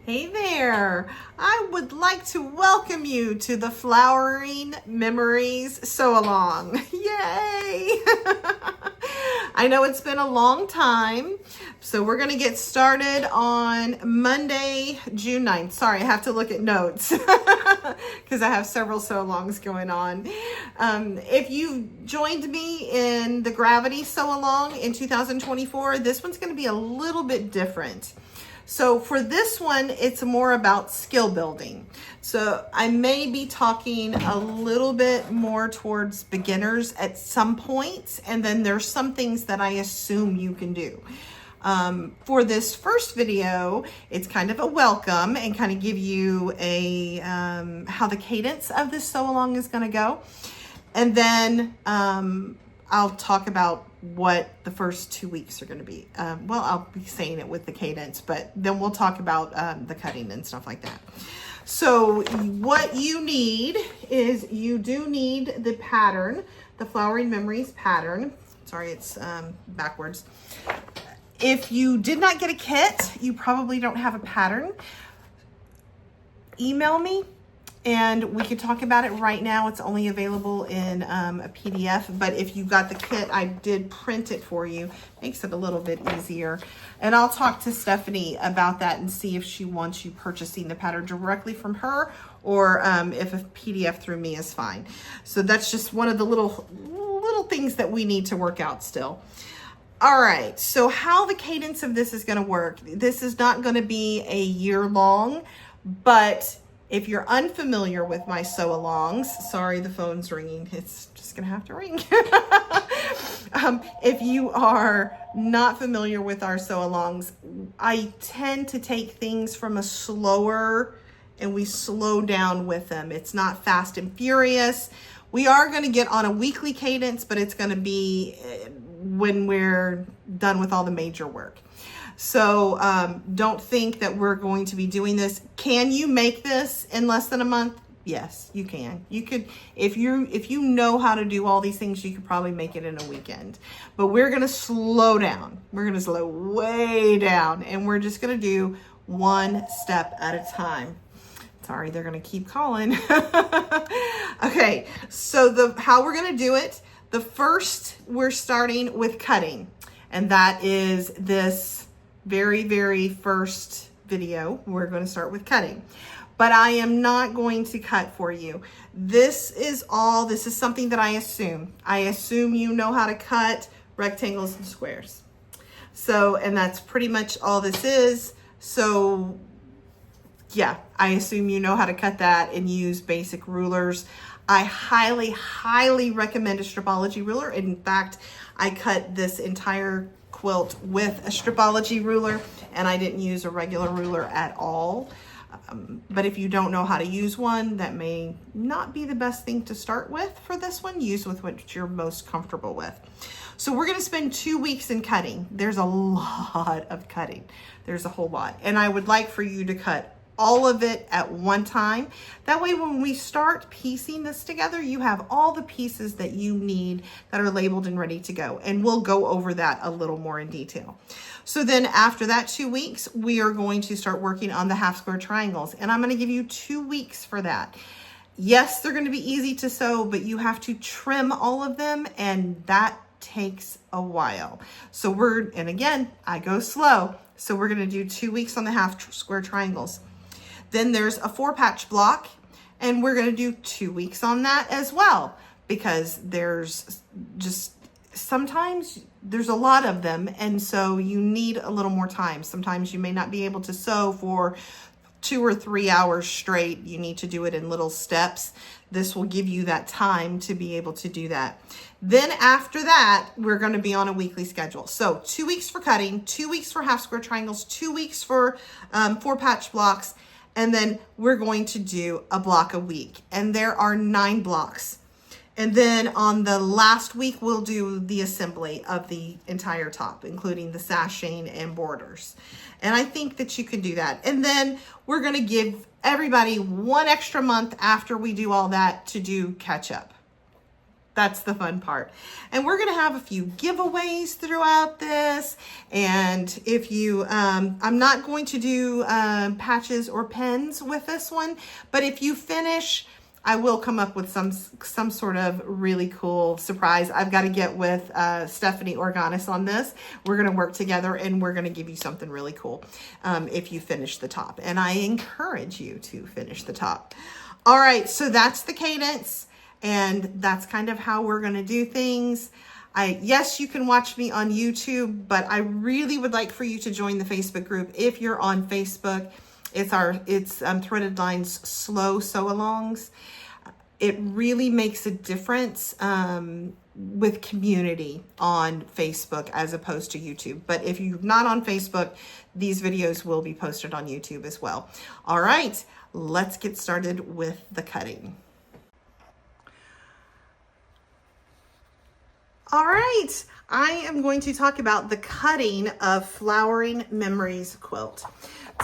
Hey there! I would like to welcome you to the Flowering Memories Sew-Along. Yay! I know it's been a long time, so we're going to get started on Monday, June 9th. Sorry, I have to look at notes because I have several sew-alongs going on. If you joined me in the Gravity Sew-Along in 2024, this one's going to be a little bit different. So for this one, it's more about skill building. So I may be talking a little bit more towards beginners at some points, and then there's some things that I assume you can do. For this first video, it's kind of a welcome and kind of give you a how the cadence of this sew-along is going to go. And then I'll talk about what the first 2 weeks are going to be. Well, I'll be saying it with the cadence, but then we'll talk about the cutting and stuff like that. So what you need is you do need the pattern, the Flowering Memories pattern. Sorry, it's backwards. If you did not get a kit, you probably don't have a pattern. Email me and we can talk about it right now. It's only available in a PDF, but if you got the kit, I did print it for you. Makes it a little bit easier. And I'll talk to Stephanie about that and see if she wants you purchasing the pattern directly from her or if a PDF through me is fine. So that's just one of the little things that we need to work out still. All right, so how the cadence of this is gonna work. This is not gonna be a year long, but if you're unfamiliar with my sew-alongs, sorry, the phone's ringing. It's just gonna have to ring. If you are not familiar with our sew-alongs, I tend to take things from a slower, and we slow down with them. It's not fast and furious. We are gonna get on a weekly cadence, but it's gonna be when we're done with all the major work. So don't think that we're going to be doing this. Can you make this in less than a month? Yes, you can. You could, if you know how to do all these things, you could probably make it in a weekend. But we're gonna slow down. We're gonna slow way down, and we're just gonna do one step at a time. Sorry, they're gonna keep calling. Okay, so how we're gonna do it. The first, we're starting with cutting, and that is this very, very first video. We're going to start with cutting, but I am not going to cut for you. This is something that I assume you know how to cut rectangles and squares. So, and that's pretty much all this is. So yeah, I assume you know how to cut that and use basic rulers. I highly, highly recommend a stripology ruler. In fact, I cut this entire quilt with a stripology ruler, and I didn't use a regular ruler at all. But if you don't know how to use one, that may not be the best thing to start with for this one. Use with what you're most comfortable with. So we're gonna spend 2 weeks in cutting. There's a lot of cutting. There's a whole lot. And I would like for you to cut all of it at one time. That way, when we start piecing this together, you have all the pieces that you need that are labeled and ready to go. And we'll go over that a little more in detail. So then after that 2 weeks, we are going to start working on the half square triangles. And I'm gonna give you 2 weeks for that. Yes, they're gonna be easy to sew, but you have to trim all of them, and that takes a while. So and again, I go slow. So we're gonna do 2 weeks on the half square triangles. Then there's a 4-patch block, and we're gonna do 2 weeks on that as well, because there's just, sometimes there's a lot of them, and so you need a little more time. Sometimes you may not be able to sew for 2 or 3 hours straight. You need to do it in little steps. This will give you that time to be able to do that. Then after that, we're going to be on a weekly schedule. So 2 weeks for cutting, 2 weeks for half square triangles, 2 weeks for 4-patch blocks, and then we're going to do a block a week. And there are 9 blocks. And then on the last week, we'll do the assembly of the entire top, including the sashing and borders. And I think that you can do that. And then we're gonna give everybody 1 extra month after we do all that to do catch up. That's the fun part. And we're going to have a few giveaways throughout this. And if you, I'm not going to do patches or pens with this one, but if you finish, I will come up with some sort of really cool surprise. I've got to get with Stephanie Organis on this. We're going to work together and we're going to give you something really cool if you finish the top. And I encourage you to finish the top. All right, so that's the cadence. And that's kind of how we're going to do things. Yes, you can watch me on YouTube, but I really would like for you to join the Facebook group. If you're on Facebook, it's Threaded Lines Slow Sew-Alongs. It really makes a difference with community on Facebook as opposed to YouTube. But if you're not on Facebook, these videos will be posted on YouTube as well. All right, let's get started with the cutting. All right, I am going to talk about the cutting of Flowering Memories quilt.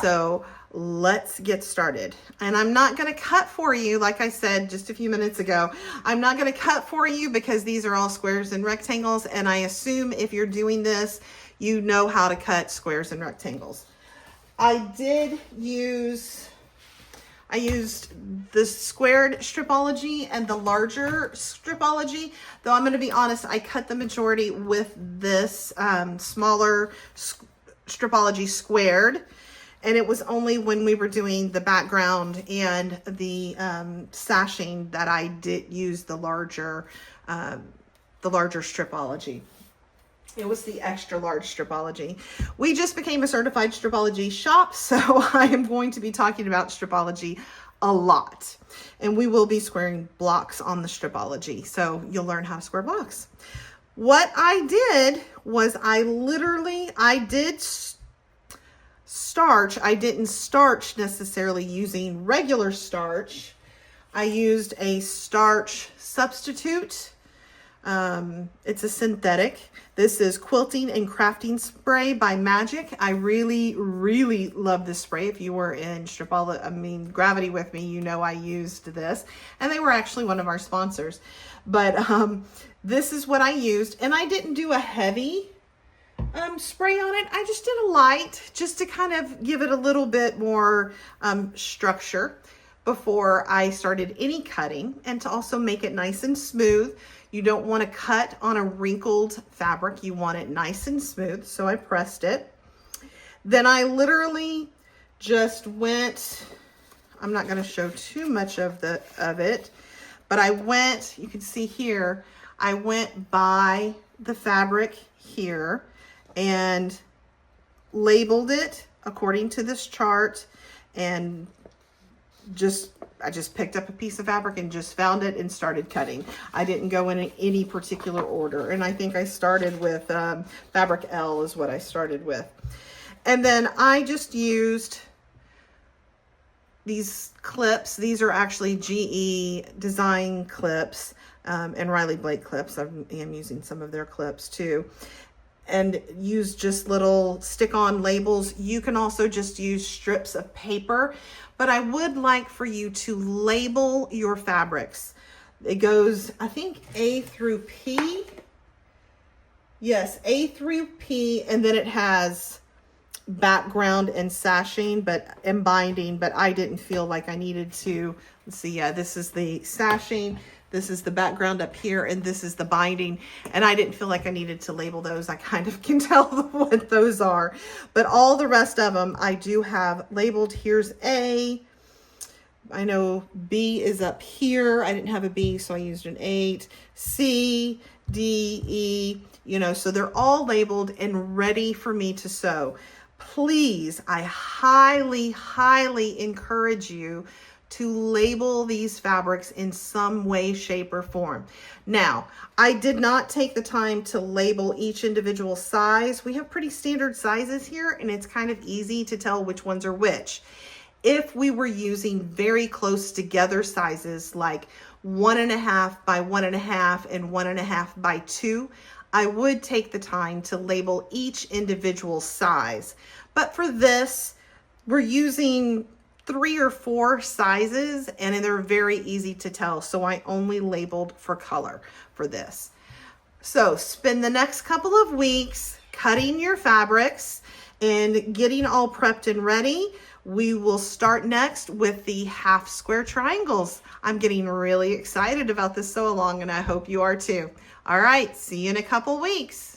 So let's get started. And I'm not going to cut for you, like I said just a few minutes ago. I'm not going to cut for you because these are all squares and rectangles. And I assume if you're doing this, you know how to cut squares and rectangles. I used the squared stripology and the larger stripology, though I'm going to be honest, I cut the majority with this smaller stripology squared, and it was only when we were doing the background and the sashing that I did use the larger stripology. It was the extra large stripology. We just became a certified stripology shop, so I am going to be talking about stripology a lot. And we will be squaring blocks on the stripology, so you'll learn how to square blocks. What I did was I did starch. I didn't starch necessarily using regular starch. I used a starch substitute. It's a synthetic. This is Quilting and Crafting Spray by Magic. I really, really love this spray. If you were in Gravity with me, you know I used this. And they were actually one of our sponsors. But this is what I used. And I didn't do a heavy spray on it. I just did a light, just to kind of give it a little bit more structure before I started any cutting, and to also make it nice and smooth. You don't want to cut on a wrinkled fabric. You want it nice and smooth. So I pressed it. Then I literally just went, I'm not going to show too much of it, but I went, you can see here, I went by the fabric here and labeled it according to this chart, and I just picked up a piece of fabric and just found it and started cutting. I didn't go in any particular order. And I think I started with fabric L is what I started with. And then I just used these clips. These are actually GE design clips and Riley Blake clips. I am using some of their clips too. And use just little stick-on labels. You can also just use strips of paper, but I would like for you to label your fabrics. It goes, I think, A through P. Yes, A through P, and then it has background and sashing and binding, but I didn't feel like I needed to. Let's see, yeah, this is the sashing. This is the background up here, and this is the binding. And I didn't feel like I needed to label those. I kind of can tell what those are. But all the rest of them I do have labeled. Here's A. I know B is up here. I didn't have a B, so I used an 8. C, D, E, so they're all labeled and ready for me to sew. Please, I highly, highly encourage you to label these fabrics in some way, shape, or form. Now, I did not take the time to label each individual size. We have pretty standard sizes here, and it's kind of easy to tell which ones are which. If we were using very close together sizes like 1.5 by 1.5 and 1.5 by 2, I would take the time to label each individual size. But for this, we're using 3 or 4 sizes, and they're very easy to tell. So I only labeled for color for this. So spend the next couple of weeks cutting your fabrics and getting all prepped and ready. We will start next with the half square triangles. I'm getting really excited about this sew along, and I hope you are too. All right, see you in a couple weeks.